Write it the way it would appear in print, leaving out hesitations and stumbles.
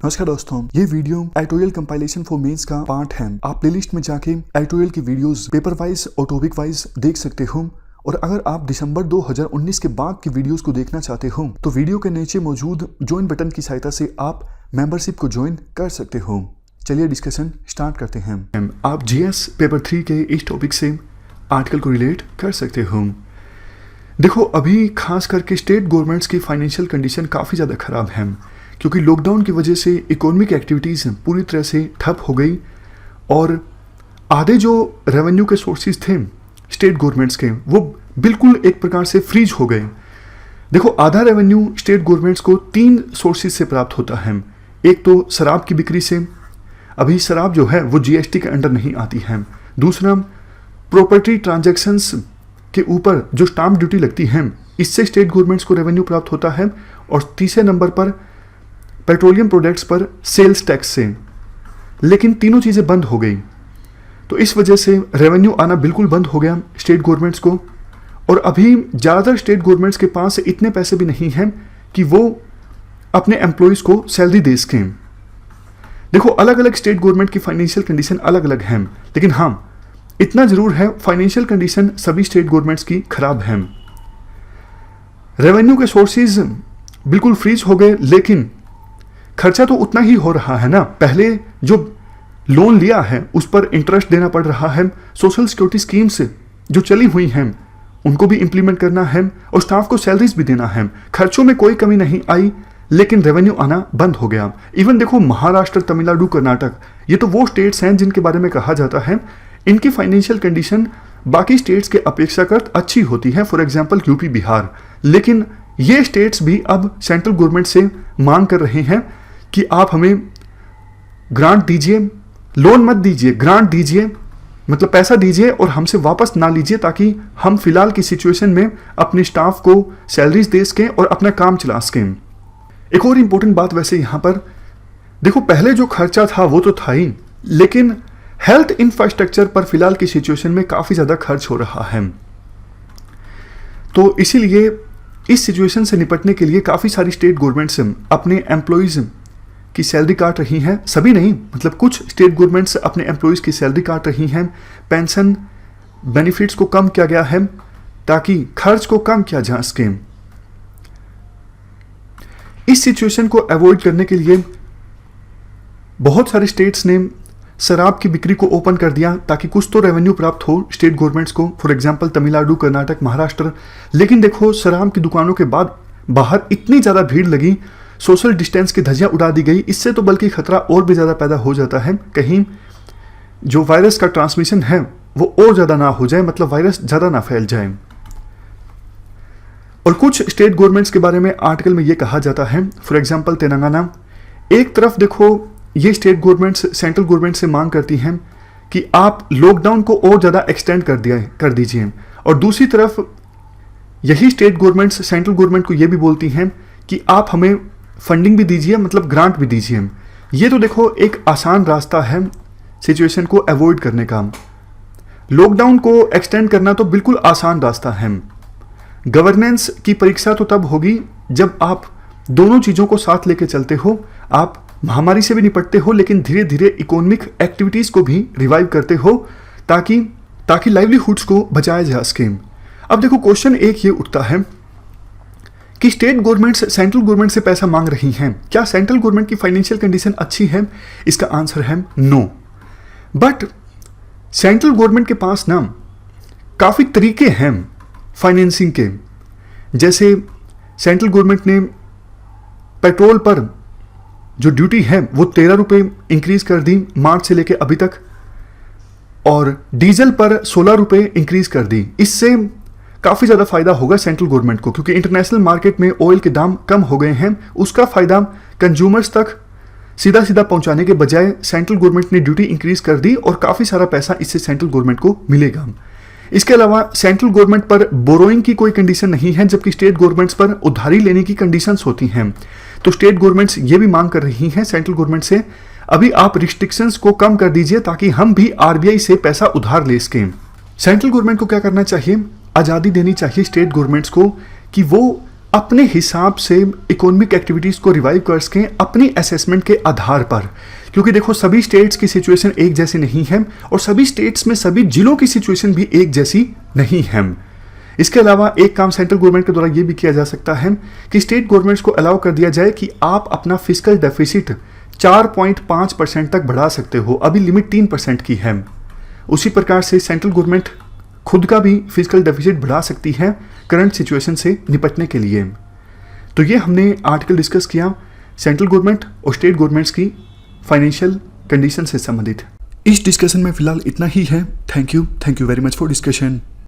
नमस्कार दोस्तों, ये video editorial compilation for mains का पार्ट है। आप प्लेलिस्ट में जाके एडिटोरियल की वीडियोस पेपर वाइज और टॉपिक वाइज देख सकते हो। और अगर आप दिसंबर 2019 के बाद की वीडियोस को देखना चाहते हो तो वीडियो के नीचे मौजूद ज्वाइन बटन की सहायता से आप मेंबरशिप को ज्वाइन कर सकते हो। चलिए डिस्कशन स्टार्ट करते हैं। आप जीएस पेपर 3 के इस टॉपिक से आर्टिकल को रिलेट कर सकते हो। देखो, अभी खास करके स्टेट गवर्नमेंट्स की फाइनेंशियल कंडीशन काफ़ी ज़्यादा ख़राब है, क्योंकि लॉकडाउन की वजह से इकोनॉमिक एक्टिविटीज़ पूरी तरह से ठप हो गई और आधे जो रेवेन्यू के सोर्सेज थे स्टेट गवर्नमेंट्स के वो बिल्कुल एक प्रकार से फ्रीज हो गए। देखो, आधा रेवेन्यू स्टेट गवर्नमेंट्स को 3 सोर्सेज से प्राप्त होता है। एक तो शराब की बिक्री से, अभी शराब जो है वो जीएसटी के अंडर नहीं आती है। दूसरा, प्रॉपर्टी ट्रांजैक्शंस के ऊपर जो स्टाम्प ड्यूटी लगती है, इससे स्टेट गवर्नमेंट्स को रेवेन्यू प्राप्त होता है। और तीसरे नंबर पर पेट्रोलियम प्रोडक्ट्स पर सेल्स टैक्स से। लेकिन तीनों चीज़ें बंद हो गई, तो इस वजह से रेवेन्यू आना बिल्कुल बंद हो गया स्टेट गवर्नमेंट्स को। और अभी ज़्यादातर स्टेट गवर्नमेंट्स के पास इतने पैसे भी नहीं हैं कि वो अपने एम्प्लॉयज़ को सैलरी दे सकें। देखो, अलग अलग स्टेट गवर्नमेंट की फाइनेंशियल कंडीशन अलग अलग हैं, लेकिन हाँ, इतना ज़रूर है फाइनेंशियल कंडीशन सभी स्टेट गवर्नमेंट्स की खराब है। रेवेन्यू के सोर्सेज बिल्कुल फ्रीज हो गए, लेकिन खर्चा तो उतना ही हो रहा है ना। पहले जो लोन लिया है उस पर इंटरेस्ट देना पड़ रहा है। सोशल सिक्योरिटी स्कीम्स जो चली हुई हैं उनको भी इम्प्लीमेंट करना है और स्टाफ को सैलरीज भी देना है। खर्चों में कोई कमी नहीं आई, लेकिन रेवेन्यू आना बंद हो गया। इवन देखो, महाराष्ट्र, तमिलनाडु, कर्नाटक, ये तो वो स्टेट्स हैं जिनके बारे में कहा जाता है इनकी फाइनेंशियल कंडीशन बाकी स्टेट्स के अपेक्षाकृत अच्छी होती है। For example UP, Bihar. लेकिन ये स्टेट्स भी अब सेंट्रल गवर्नमेंट से मांग कर रहे हैं कि आप हमें ग्रांट दीजिए, लोन मत दीजिए, ग्रांट दीजिए, मतलब पैसा दीजिए और हमसे वापस ना लीजिए, ताकि हम फिलहाल की सिचुएशन में अपने स्टाफ को सैलरीज दे सकें और अपना काम चला सकें। एक और इम्पोर्टेंट बात वैसे यहाँ पर देखो, पहले जो खर्चा था वो तो था ही, लेकिन हेल्थ इंफ्रास्ट्रक्चर पर फिलहाल की सिचुएशन में काफ़ी ज़्यादा खर्च हो रहा है। तो इसीलिए इस सिचुएशन से निपटने के लिए काफ़ी सारी स्टेट गवर्नमेंट्स अपने एम्प्लॉयज़ की सैलरी काट रही हैं। सभी नहीं, मतलब कुछ स्टेट गवर्नमेंट्स अपने एम्प्लॉयज़ की सैलरी काट रही हैं। पेंशन बेनिफिट्स को कम किया गया है ताकि खर्च को कम किया जा सके। इस सिचुएशन को अवॉइड करने के लिए बहुत सारे स्टेट्स ने शराब की बिक्री को ओपन कर दिया ताकि कुछ तो रेवेन्यू प्राप्त हो स्टेट गवर्नमेंट्स को। For example Tamil Nadu, Karnataka, Maharashtra. लेकिन देखो, शराब की दुकानों के बाद बाहर इतनी ज़्यादा भीड़ लगी, सोशल डिस्टेंस की धज्जियां उड़ा दी गई। इससे तो बल्कि खतरा और भी ज़्यादा पैदा हो जाता है, कहीं जो वायरस का ट्रांसमिशन है वो और ज़्यादा ना हो जाए, मतलब वायरस ज़्यादा ना फैल जाए। और कुछ स्टेट गवर्नमेंट्स के बारे में आर्टिकल में ये कहा जाता है, फॉर एग्जाम्पल तेलंगाना। एक तरफ देखो, ये स्टेट गवर्नमेंट्स सेंट्रल गवर्नमेंट से मांग करती हैं कि आप लॉकडाउन को और ज़्यादा एक्सटेंड कर दीजिए, और दूसरी तरफ यही स्टेट गवर्नमेंट्स सेंट्रल गवर्नमेंट को ये भी बोलती हैं कि आप हमें फंडिंग भी दीजिए, मतलब ग्रांट भी दीजिए। ये तो देखो एक आसान रास्ता है सिचुएशन को अवॉइड करने का। लॉकडाउन को एक्सटेंड करना तो बिल्कुल आसान रास्ता है। गवर्नेंस की परीक्षा तो तब होगी जब आप दोनों चीज़ों को साथ लेके चलते हो। आप महामारी से भी निपटते हो, लेकिन धीरे धीरे इकोनॉमिक एक्टिविटीज़ को भी रिवाइव करते हो ताकि लाइवलीहुड्स को बचाया जा सके। अब देखो, क्वेश्चन एक ये उठता है कि स्टेट गवर्नमेंट्स सेंट्रल गवर्नमेंट से पैसा मांग रही हैं, क्या सेंट्रल गवर्नमेंट की फाइनेंशियल कंडीशन अच्छी है? इसका आंसर है नो। बट सेंट्रल गवर्नमेंट के पास ना काफ़ी तरीके हैं फाइनेंसिंग के। जैसे सेंट्रल गवर्नमेंट ने पेट्रोल पर जो ड्यूटी है वो 13 रुपये इंक्रीज कर दी मार्च से लेके अभी तक, और डीजल पर 16 रुपये इंक्रीज कर दी। इससे काफ़ी ज़्यादा फायदा होगा सेंट्रल गवर्नमेंट को, क्योंकि इंटरनेशनल मार्केट में ऑयल के दाम कम हो गए हैं। उसका फ़ायदा कंज्यूमर्स तक सीधा सीधा पहुंचाने के बजाय सेंट्रल गवर्नमेंट ने ड्यूटी इंक्रीज कर दी और काफ़ी सारा पैसा इससे सेंट्रल गवर्नमेंट को मिलेगा। इसके अलावा सेंट्रल गवर्नमेंट पर बोरोइंग की कोई कंडीशन नहीं है, जबकि स्टेट गवर्नमेंट्स पर उधारी लेने की कंडीशंस होती हैं। तो स्टेट गवर्नमेंट्स ये भी मांग कर रही हैं सेंट्रल गवर्नमेंट से, अभी आप रिस्ट्रिक्शंस को कम कर दीजिए ताकि हम भी आरबीआई से पैसा उधार ले सकें। सेंट्रल गवर्नमेंट को क्या करना चाहिए? आज़ादी देनी चाहिए स्टेट गवर्नमेंट्स को कि वो अपने हिसाब से इकोनॉमिक एक्टिविटीज़ को रिवाइव कर सकें अपनी असेसमेंट के आधार पर, क्योंकि देखो सभी स्टेट्स की सिचुएशन एक जैसी नहीं है और सभी स्टेट्स में सभी जिलों की सिचुएशन भी एक जैसी नहीं है। इसके अलावा एक काम सेंट्रल गवर्नमेंट के द्वारा ये भी किया जा सकता है कि स्टेट गवर्नमेंट्स को अलाउ कर दिया जाए कि आप अपना फिस्कल डेफिसिट 4.5% तक बढ़ा सकते हो, अभी लिमिट 3% की है। उसी प्रकार से सेंट्रल गवर्नमेंट खुद का भी फिजिकल डेफिसिट बढ़ा सकती है करंट सिचुएशन से निपटने के लिए। तो ये हमने आर्टिकल डिस्कस किया सेंट्रल गवर्नमेंट और स्टेट गवर्नमेंट्स की फाइनेंशियल कंडीशन से संबंधित। इस डिस्कशन में फिलहाल इतना ही है। Thank you very much for discussion.